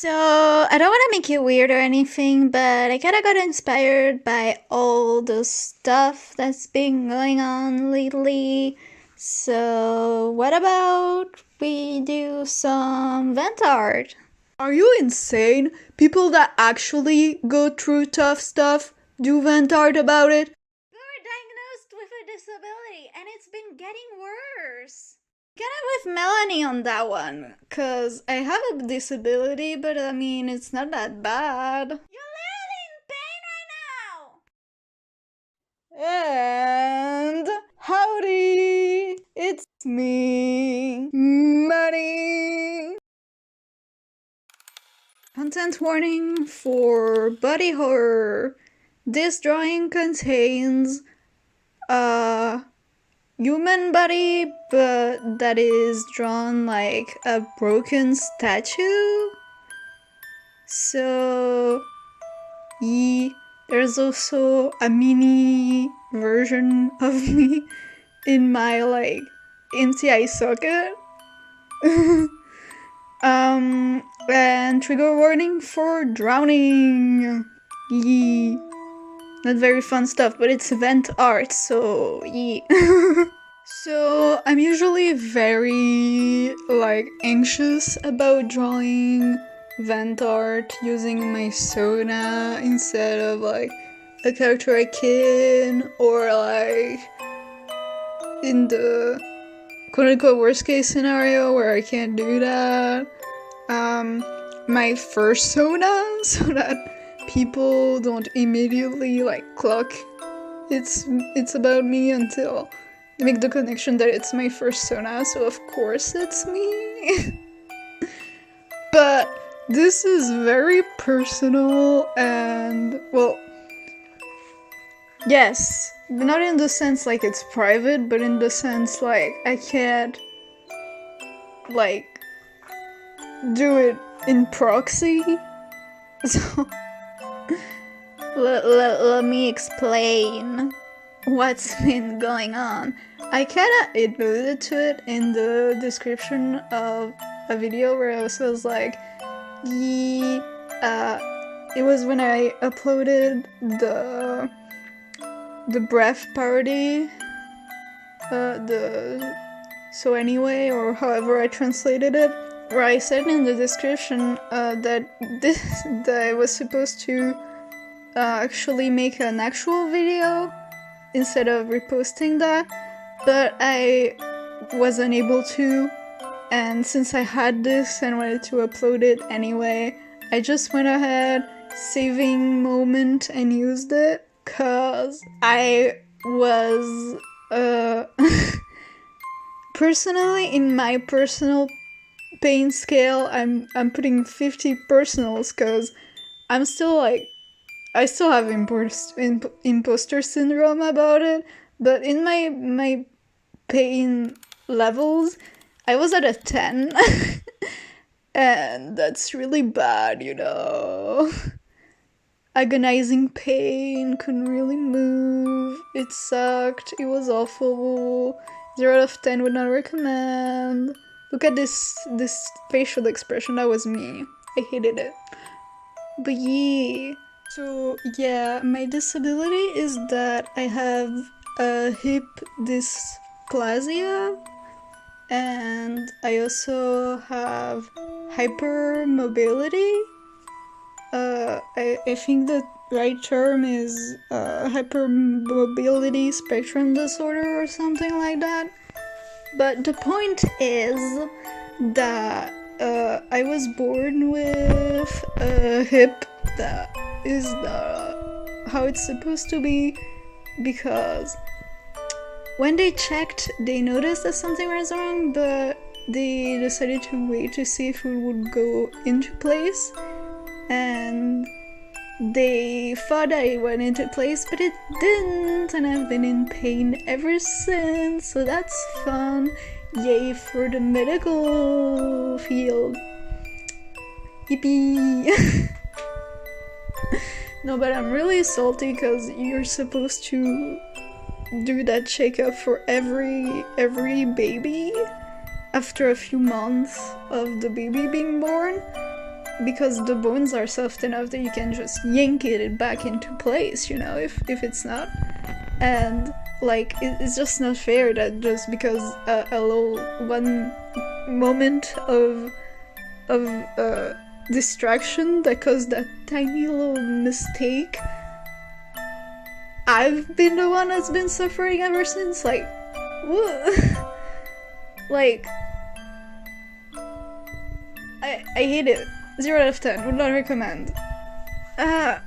So, I don't want to make it weird or anything, but I kind of got inspired by all the stuff that's been going on lately. So, what about we do some vent art? Are you insane? People that actually go through tough stuff do ventart about it? We were diagnosed with a disability, and it's been getting worse. Kind of with Melanie on that one, cause I have a disability, but I mean, it's not that bad. You're literally in pain right now! And howdy! It's me, Manny! Content warning for body horror. This drawing contains a human body, but that is drawn like a broken statue. So, there's also a mini version of me in my like empty eye socket. And trigger warning for drowning. Yee. Not very fun stuff, but it's event art, so yee. So I'm usually very like anxious about drawing vent art using my Sona instead of like a character I can, or like in the quote-unquote worst case scenario where I can't do that, my first Sona, so that people don't immediately like clock it's about me until they make the connection that it's my first Sona, so of course it's me. But this is very personal and, well, yes, not in the sense like it's private, but in the sense like I can't like do it in proxy. So let me explain what's been going on. I kinda alluded to it in the description of a video where I was like, it was when I uploaded the breath parody, the so anyway, or however I translated it, where I said in the description that I was supposed to actually make an actual video instead of reposting that, but I was unable to, and since I had this and wanted to upload it anyway, I just went ahead, saving moment, and used it, cause I was personally, in my personal pain scale, I'm putting 50 personals, cause I'm still like, I still have imposter syndrome about it, but in my pain levels, I was at a 10. And that's really bad, you know. Agonizing pain, couldn't really move, it sucked, it was awful. 0 out of 10 would not recommend. Look at this facial expression, that was me. I hated it. But yeah. So yeah, my disability is that I have a hip dysplasia, and I also have hypermobility. I think the right term is hypermobility spectrum disorder or something like that. But the point is that I was born with a hip that is how it's supposed to be, because when they checked, they noticed that something was wrong, but they decided to wait to see if it would go into place, and they thought that it went into place, but it didn't, and I've been in pain ever since, so that's fun. Yay for the medical field. Yippee! No, but I'm really salty because you're supposed to do that checkup for every baby after a few months of the baby being born, because the bones are soft enough that you can just yank it back into place, you know, if it's not. And like it's just not fair that just because a little one moment of distraction that caused that tiny little mistake, I've been the one that's been suffering ever since. Like, what? Like, I hate it. 0 out of 10. Would not recommend. But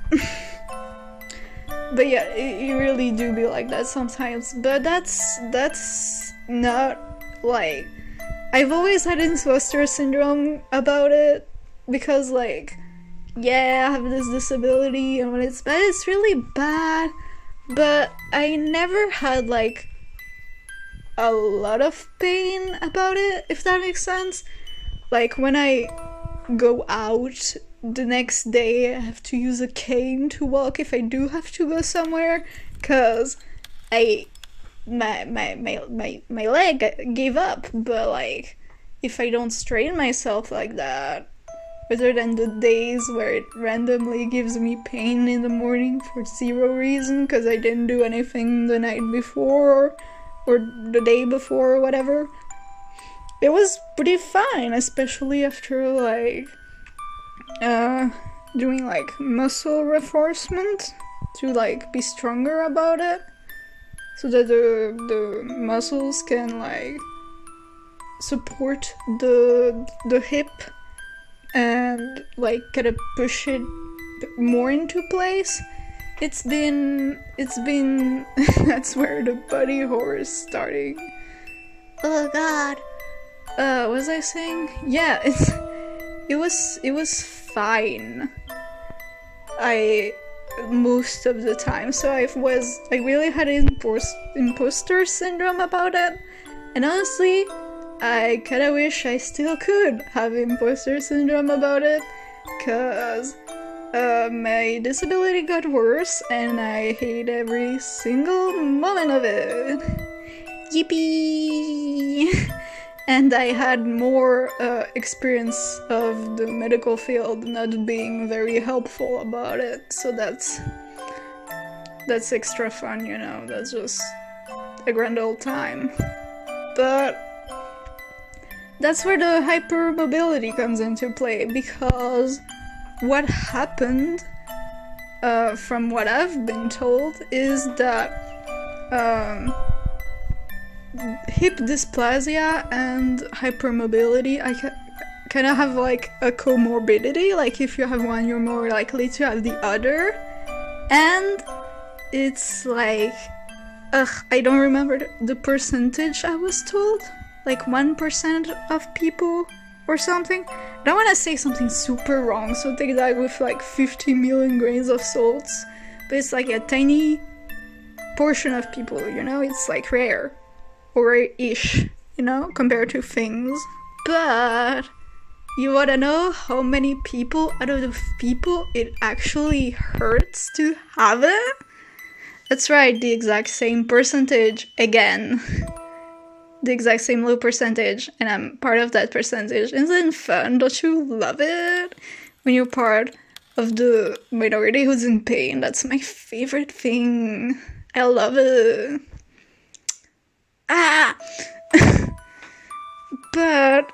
yeah, you really do be like that sometimes. But that's not like... I've always had imposter syndrome about it. Because like, yeah, I have this disability, and when it's bad, it's really bad. But I never had like a lot of pain about it, if that makes sense. Like when I go out the next day, I have to use a cane to walk if I do have to go somewhere, cause my leg gave up. But like, if I don't strain myself like that, other than the days where it randomly gives me pain in the morning for 0 reason because I didn't do anything the night before or the day before or whatever, it was pretty fine, especially after like doing like muscle reinforcement to like be stronger about it, so that the muscles can like support the hip and like kind of push it more into place. It's been that's where the body horror is starting. Oh god. What was I saying? Yeah, it was fine. Most of the time. So I really had imposter syndrome about it. And honestly, I kinda wish I still could have imposter syndrome about it, cause my disability got worse and I hate every single moment of it. Yippee! And I had more experience of the medical field not being very helpful about it, so that's extra fun, you know, that's just a grand old time. But that's where the hypermobility comes into play, because what happened, from what I've been told, is that hip dysplasia and hypermobility, I kind of have like a comorbidity. Like if you have one, you're more likely to have the other. And it's like, I don't remember the percentage I was told. Like 1% of people or something. I don't want to say something super wrong, so take that with like 50 million grains of salt. But it's like a tiny portion of people, you know? It's like rare. Or ish, you know? Compared to things. But you wanna know how many people out of the people it actually hurts to have it? That's right, the exact same percentage again. The exact same low percentage, and I'm part of that percentage. Isn't it fun? Don't you love it? When you're part of the minority who's in pain, that's my favorite thing. I love it. But,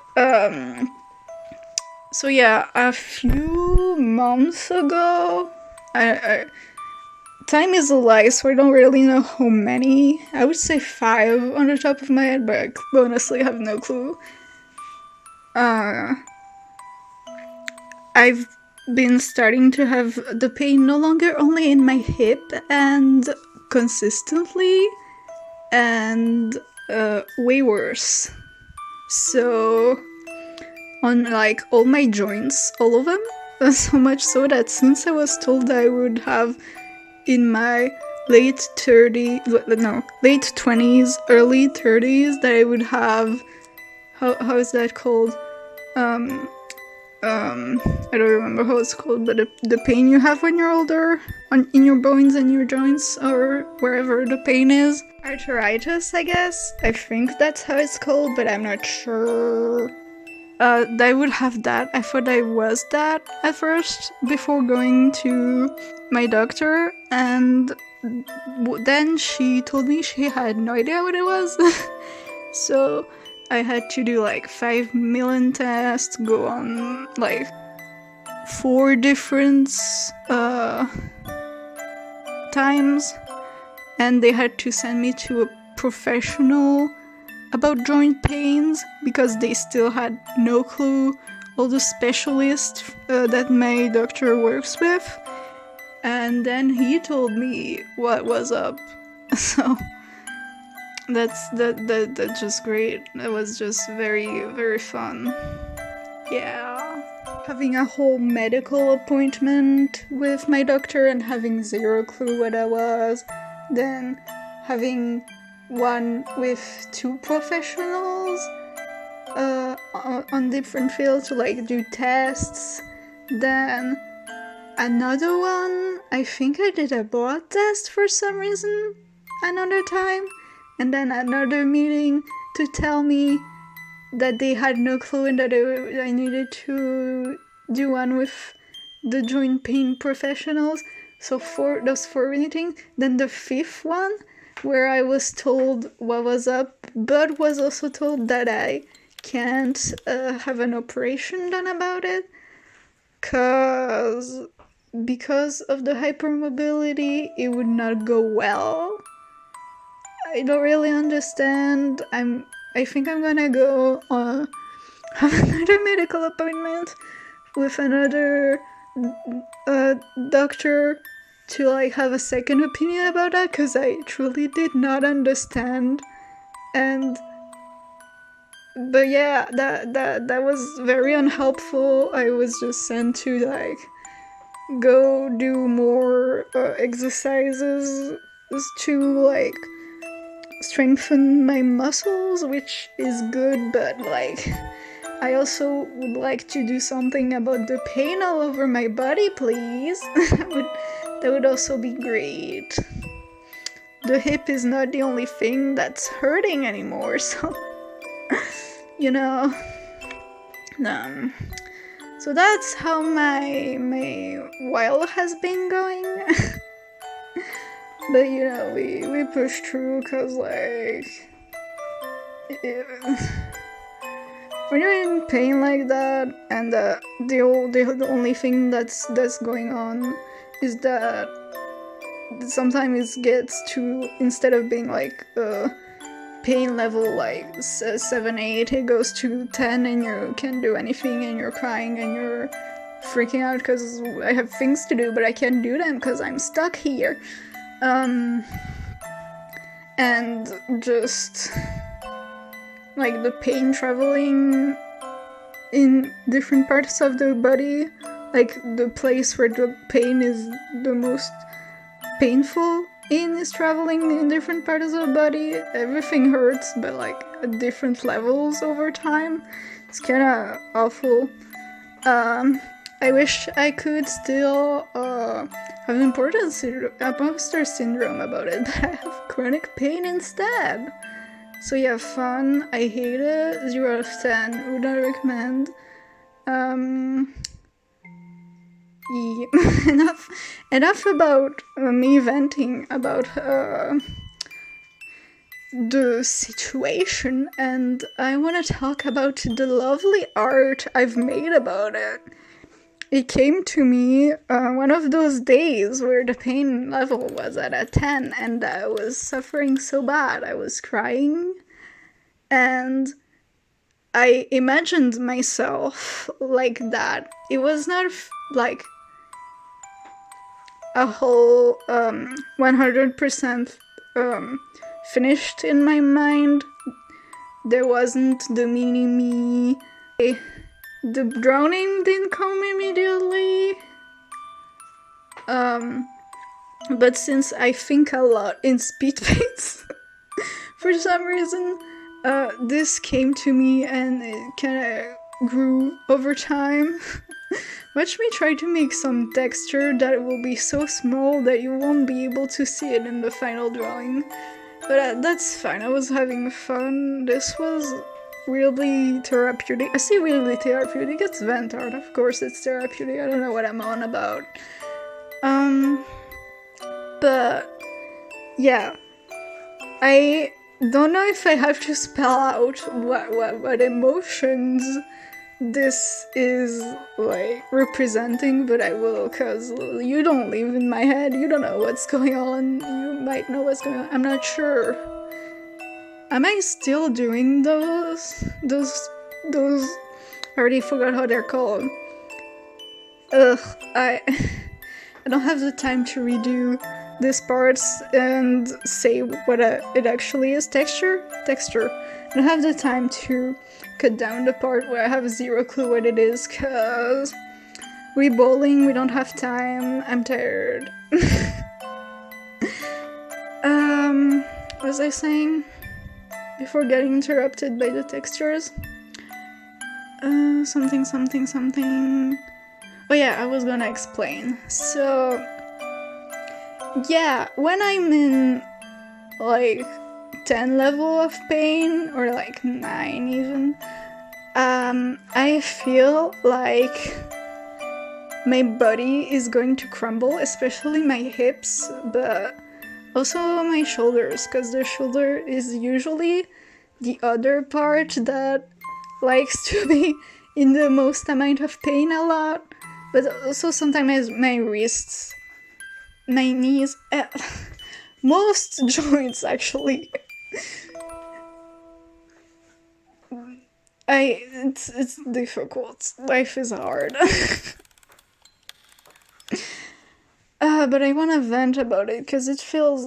so yeah, a few months ago, time is a lie, so I don't really know how many. I would say 5 on the top of my head, but I honestly have no clue. I've been starting to have the pain no longer only in my hip and consistently, and way worse. So on like all my joints, all of them, so much so that since I was told I would have in my late 20s, early 30s, that I would have, how is that called? I don't remember how it's called, but the pain you have when you're older, in your bones and your joints, or wherever the pain is. Arthritis, I guess? I think that's how it's called, but I'm not sure. I would have that. I thought I was that at first before going to my doctor, and then she told me she had no idea what it was. So I had to do like 5 million tests, go on like 4 different times, and they had to send me to a professional about joint pains because they still had no clue, all the specialists that my doctor works with. And then he told me what was up. So that's just great. That was just very, very fun. Yeah. Having a whole medical appointment with my doctor and having zero clue what I was. Then having one with 2 professionals on different fields to like do tests. Then another one, I think I did a blood test for some reason another time. And then another meeting to tell me that they had no clue and that I needed to do one with the joint pain professionals. So for those 4 meetings. Then the 5th one, where I was told what was up, but was also told that I can't have an operation done about it, because of the hypermobility, it would not go well. I don't really understand. I think I'm gonna go have another medical appointment with another doctor to like have a second opinion about that, because I truly did not understand. But yeah, that was very unhelpful. I was just sent to like go do more exercises to like strengthen my muscles, which is good, but like I also would like to do something about the pain all over my body, please. That would also be great. The hip is not the only thing that's hurting anymore, so you know. So that's how my while has been going. But you know, we push through, cause like when you're in pain like that, and the only thing that's going on is that sometimes it gets to, instead of being like pain level like 7, 8, it goes to 10, and you can't do anything, and you're crying, and you're freaking out because I have things to do, but I can't do them because I'm stuck here. And just like the pain traveling in different parts of the body, like the place where the pain is the most painful is traveling in different parts of the body. Everything hurts, but like at different levels over time. It's kind of awful. I wish I could still have imposter syndrome about it, but I have chronic pain instead. So yeah, fun. I hate it. 0 out of 10. Would not recommend. Yeah. Enough about me venting about the situation, and I want to talk about the lovely art I've made about it. It came to me one of those days where the pain level was at a 10 and I was suffering so bad. I was crying, and I imagined myself like that. It was not like a whole 100% finished in my mind. There wasn't the mini-me. The drowning didn't come immediately. But since I think a lot in Speedpaint, for some reason, this came to me and it kind of grew over time. Watch me try to make some texture that will be so small that you won't be able to see it in the final drawing. But that's fine, I was having fun. This was really therapeutic. I say really therapeutic, it's ventart, of course it's therapeutic, I don't know what I'm on about. But yeah, I don't know if I have to spell out what emotions this is like representing, but I will, cause you don't live in my head, you don't know what's going on, you might know what's going on, I'm not sure. Am I still doing those, I already forgot how they're called. Ugh, I don't have the time to redo these parts and say what it actually is. Texture. I don't have the time to cut down the part where I have zero clue what it is, cause we bowling, we don't have time, I'm tired. What was I saying? Before getting interrupted by the textures? Something. Oh yeah, I was gonna explain. So, yeah, when I'm in like 10 level of pain, or like 9 even, I feel like my body is going to crumble, especially my hips, but also my shoulders, because the shoulder is usually the other part that likes to be in the most amount of pain a lot, but also sometimes my wrists, my knees, most joints actually. It's difficult. Life is hard. But I want to vent about it because it feels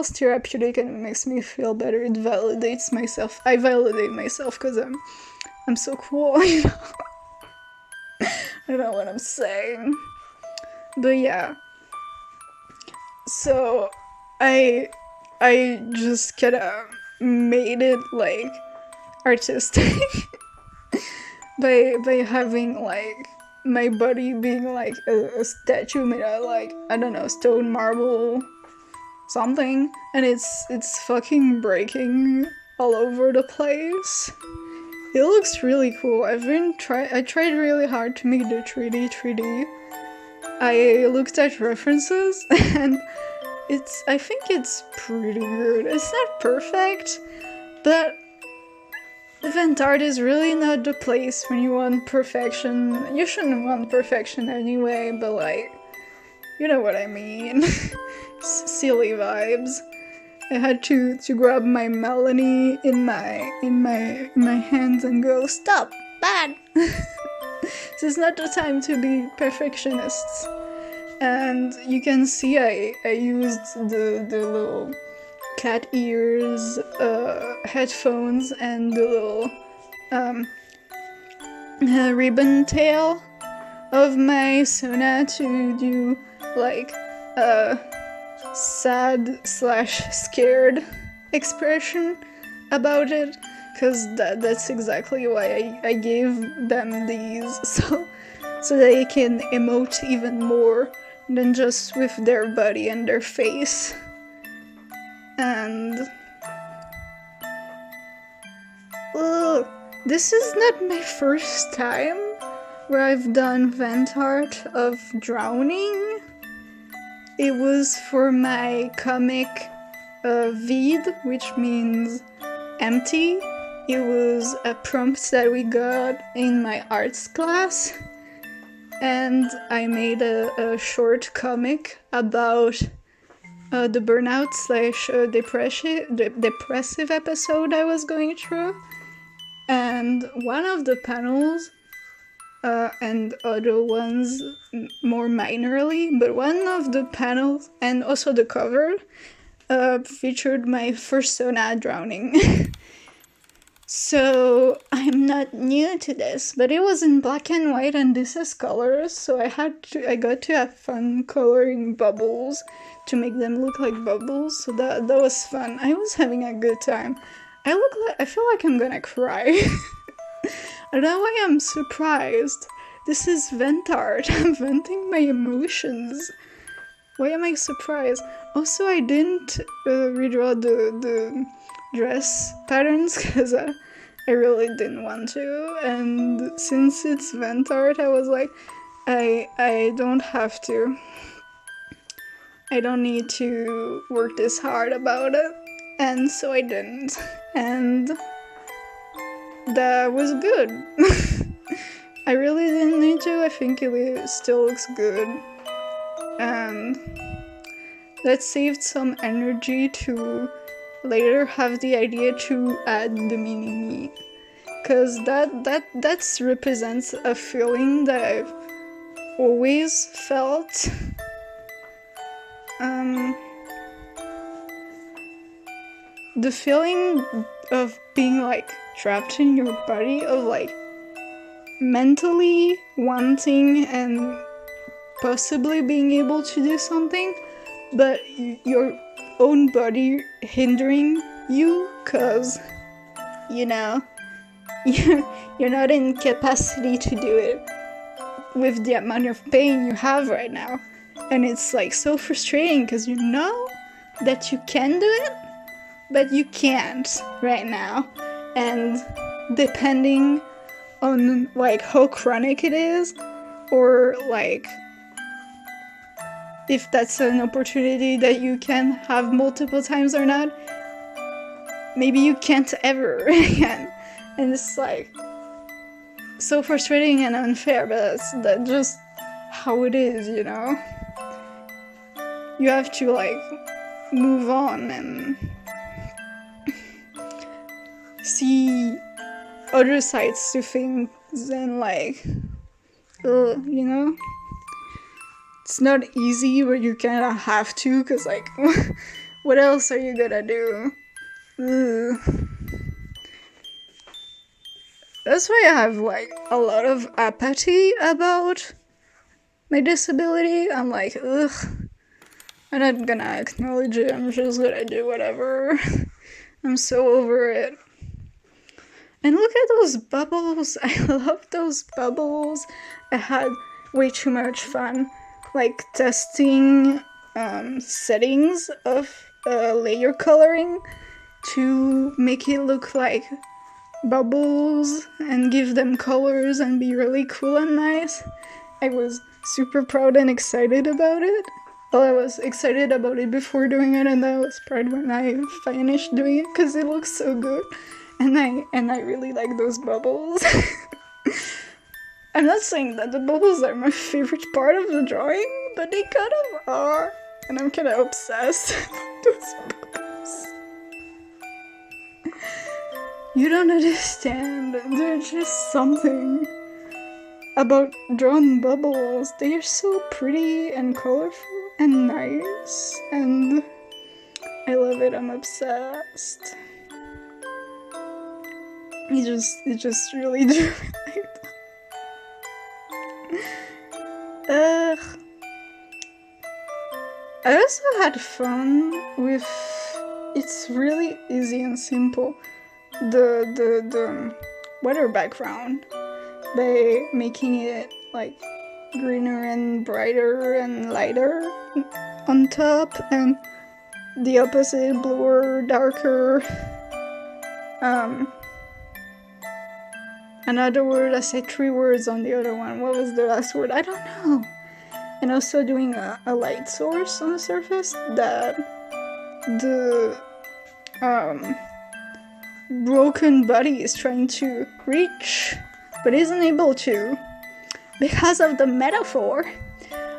therapeutic and it makes me feel better. It validates myself. I validate myself because I'm so cool, you know. I don't know what I'm saying, but yeah. So I just kind of made it like artistic by having like my body being like a statue made out of like, I don't know, stone, marble, something, and it's fucking breaking all over the place. It looks really cool. I tried really hard to make the 3D. I looked at references and I think it's pretty good. It's not perfect, but ventart is really not the place when you want perfection. You shouldn't want perfection anyway, but like, you know what I mean. Silly vibes. I had to grab my Melanie in my hands and go, stop, bad. This is not the time to be perfectionists. And you can see I used the little cat ears, headphones, and the little ribbon tail of my Sona to do like a sad/scared expression about it, because that's exactly why I gave them these, so they can emote even more than just with their body and their face. And this is not my first time where I've done ventart of drowning. It was for my comic vide, which means empty. It was a prompt that we got in my arts class, and I made a short comic about the burnout / depressive episode I was going through. And one of the panels, and other ones more minorly, but one of the panels and also the cover featured my first Sona drowning. So I'm not new to this, but it was in black and white and this is colors, so I got to have fun coloring bubbles to make them look like bubbles, so that was fun. I was having a good time. I feel like I'm gonna cry. I don't know why I'm surprised. This is ventart. I'm venting my emotions. Why am I surprised? Also, I didn't redraw the dress patterns because I really didn't want to, and since it's vent art, I was like, I don't have to. I don't need to work this hard about it, and so I didn't, and that was good. I really didn't need to. I think it still looks good, and that saved some energy to later have the idea to add the mini me, because that represents a feeling that I've always felt. The feeling of being like trapped in your body, of like mentally wanting and possibly being able to do something, but your own body hindering you, cause you know you're not in capacity to do it with the amount of pain you have right now. And it's like so frustrating because you know that you can do it, but you can't right now. And depending on like how chronic it is, or like if that's an opportunity that you can have multiple times or not, maybe you can't ever again. And it's like so frustrating and unfair, but that's just how it is, you know? You have to like move on and see other sides to things and like, you know? It's not easy, but you kind of have to, because like, what else are you gonna do? Ugh. That's why I have like a lot of apathy about my disability. I'm like, ugh, I'm not gonna acknowledge it, I'm just gonna do whatever. I'm so over it. And look at those bubbles, I love those bubbles. I had way too much fun, like testing settings of layer coloring to make it look like bubbles and give them colors and be really cool and nice. I was super proud and excited about it. Well, I was excited about it before doing it, and I was proud when I finished doing it because it looks so good. And I really like those bubbles. I'm not saying that the bubbles are my favorite part of the drawing, but they kind of are, and I'm kind of obsessed with those bubbles. You don't understand. There's just something about drawn bubbles. They are so pretty and colorful and nice, and I love it. I'm obsessed. It just really drew me like that. I also had fun with. It's really easy and simple. The weather background, by making it like greener and brighter and lighter on top, and the opposite, bluer, darker. Another word, I said 3 words on the other one. What was the last word? I don't know. And also doing a light source on the surface that the broken body is trying to reach, but isn't able to because of the metaphor.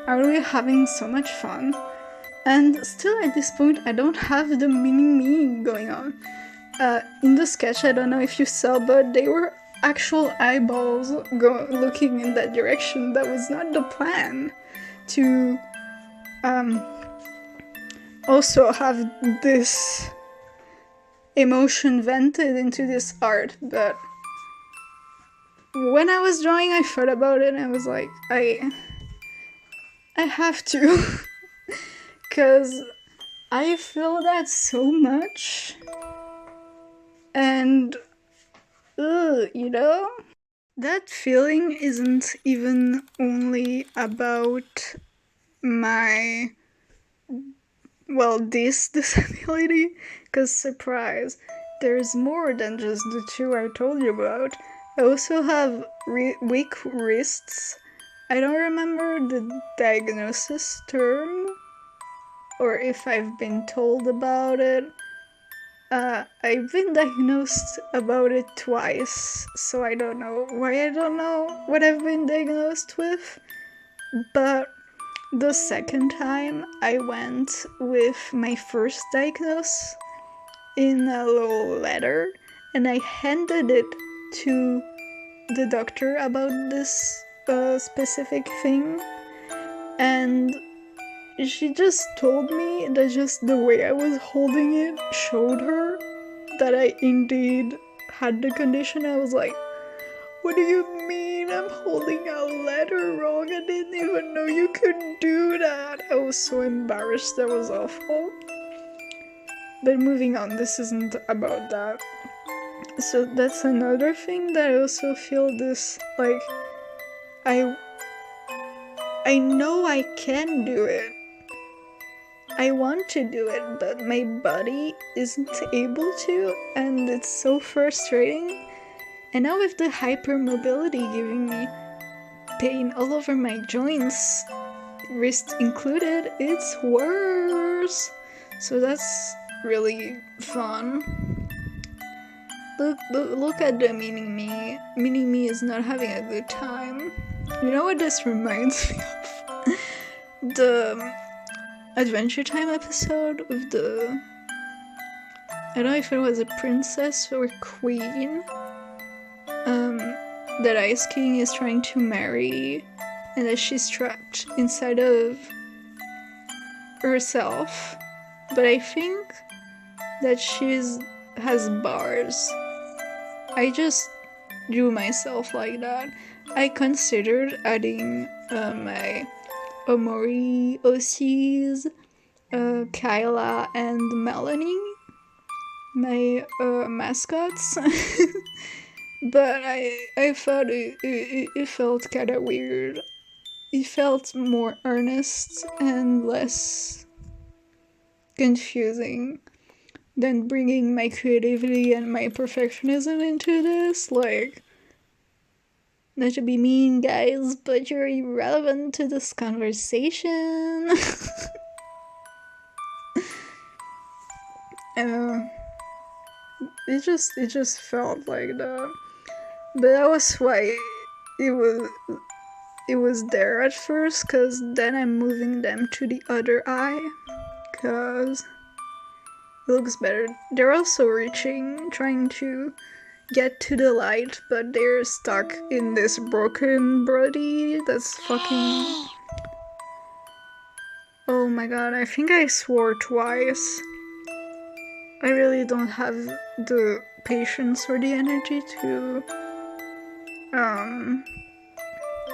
I'm really having so much fun. And still at this point, I don't have the mini-me going on. In the sketch, I don't know if you saw, but they were actual eyeballs looking in that direction. That was not the plan. To also have this emotion vented into this art, but when I was drawing, I thought about it and I was like, I have to, because I feel that so much, and you know, that feeling isn't even only about my, well, this disability, because surprise, there's more than just the two I told you about. I also have weak wrists. I don't remember the diagnosis term, or if I've been told about it. I've been diagnosed about it twice, so I don't know why I don't know what I've been diagnosed with. But the second time I went with my first diagnosis in a little letter, and I handed it to the doctor about this specific thing, and she just told me that just the way I was holding it showed her that I indeed had the condition. I was like, what do you mean I'm holding a letter wrong? I didn't even know you could do that. I was so embarrassed. That was awful. But moving on, this isn't about that. So that's another thing that I also feel this, like, I know I can do it. I want to do it, but my body isn't able to, and it's so frustrating. And now with the hypermobility giving me pain all over my joints, wrist included, it's worse. So that's really fun. Look at the mini-me. Mini-me is not having a good time. You know what this reminds me of? The Adventure Time episode with the... I don't know if it was a princess or queen. That Ice King is trying to marry, and that she's trapped inside of herself. But I think that has bars. I just drew myself like that. I considered adding my Omori OCs, Kyla and Melanie, my mascots. But I thought it felt kind of weird. It felt more earnest and less confusing than bringing my creativity and my perfectionism into this. Like, not to be mean, guys, but you're irrelevant to this conversation. It just felt like that. But that was why it was there at first, cause then I'm moving them to the other eye, cause it looks better. They're also reaching, trying to get to the light, but they're stuck in this broken body that's fucking... Oh my god, I think I swore twice. I really don't have the patience or the energy to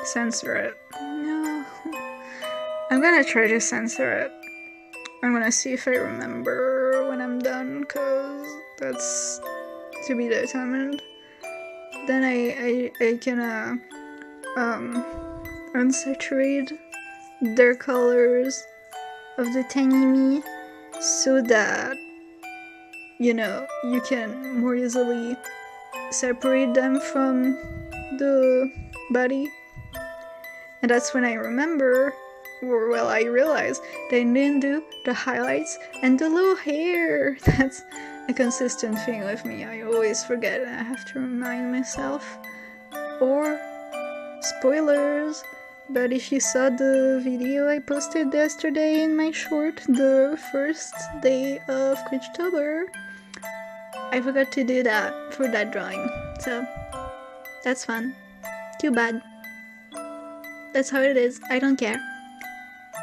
censor it. No. I'm gonna try to censor it. I'm gonna see if I remember when I'm done, cause that's to be determined. Then I can unsaturate their colors of the tiny me so that, you know, you can more easily separate them from the body. And that's when I remember, or well, I realized that I didn't do the highlights and the little hair. That's a consistent thing with me. I always forget and I have to remind myself. Or spoilers, but if you saw the video I posted yesterday in my short, the first day of Quitchtober, I forgot to do that for that drawing. So that's fun. Too bad. That's how it is. I don't care.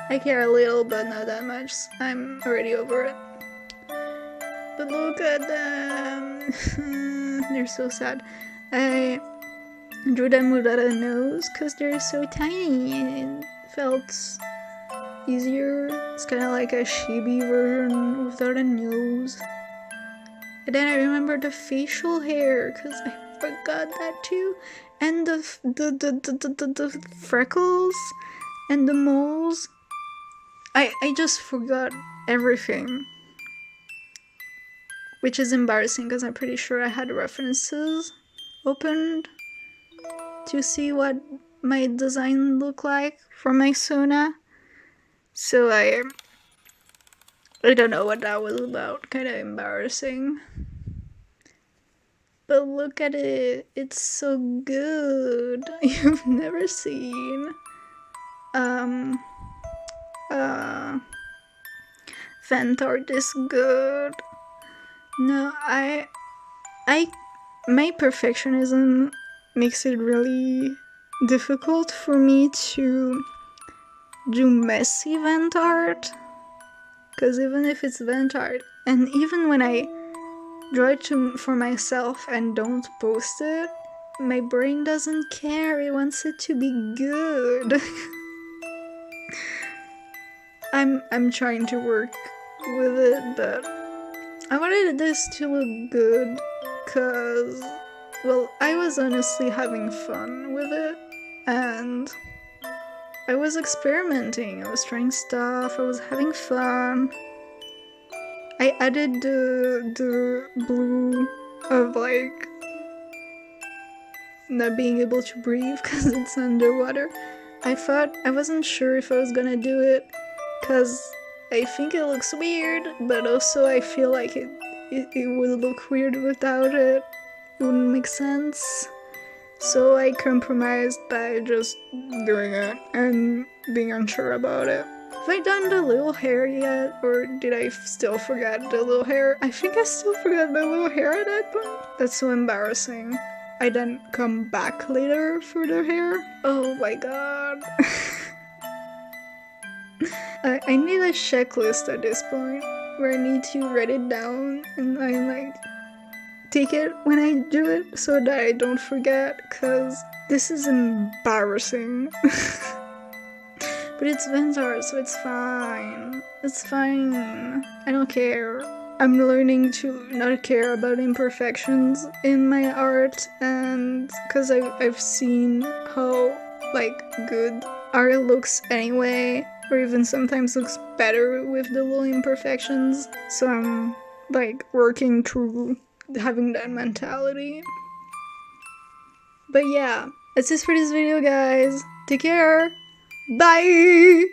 I care a little, but not that much. I'm already over it. But look at them. They're so sad. I drew them without a nose because they're so tiny and it felt easier. It's kind of like a chibi version without a nose. And then I remember the facial hair because I forgot that too. And the freckles and the moles. I just forgot everything. which is embarrassing because I'm pretty sure I had references opened to see what my design looked like for my Sona. So I don't know what that was about, kind of embarrassing. But look at it, it's so good. You've never seen ventart this good. No, my perfectionism makes it really difficult for me to do messy ventart. Because even if it's ventart, and even when I draw it for myself and don't post it, my brain doesn't care, it wants it to be good. I'm trying to work with it, but I wanted this to look good because, well, I was honestly having fun with it, and I was experimenting, I was trying stuff, I was having fun. I added the blue of like not being able to breathe because it's underwater. I wasn't sure if I was gonna do it because I think it looks weird, but also I feel like it would look weird without it. It wouldn't make sense. So I compromised by just doing it and being unsure about it. Have I done the little hair yet, or did I still forget the little hair? I think I still forgot the little hair at that point. That's so embarrassing. I then come back later for the hair. Oh my god. I need a checklist at this point where I need to write it down and I like take it when I do it so that I don't forget, because this is embarrassing. But it's ventart, so it's fine. It's fine. I don't care. I'm learning to not care about imperfections in my art, and because I've seen how like good art looks anyway, or even sometimes looks better with the little imperfections. So I'm like working through having that mentality. But yeah, that's it for this video, guys. Take care. Bye!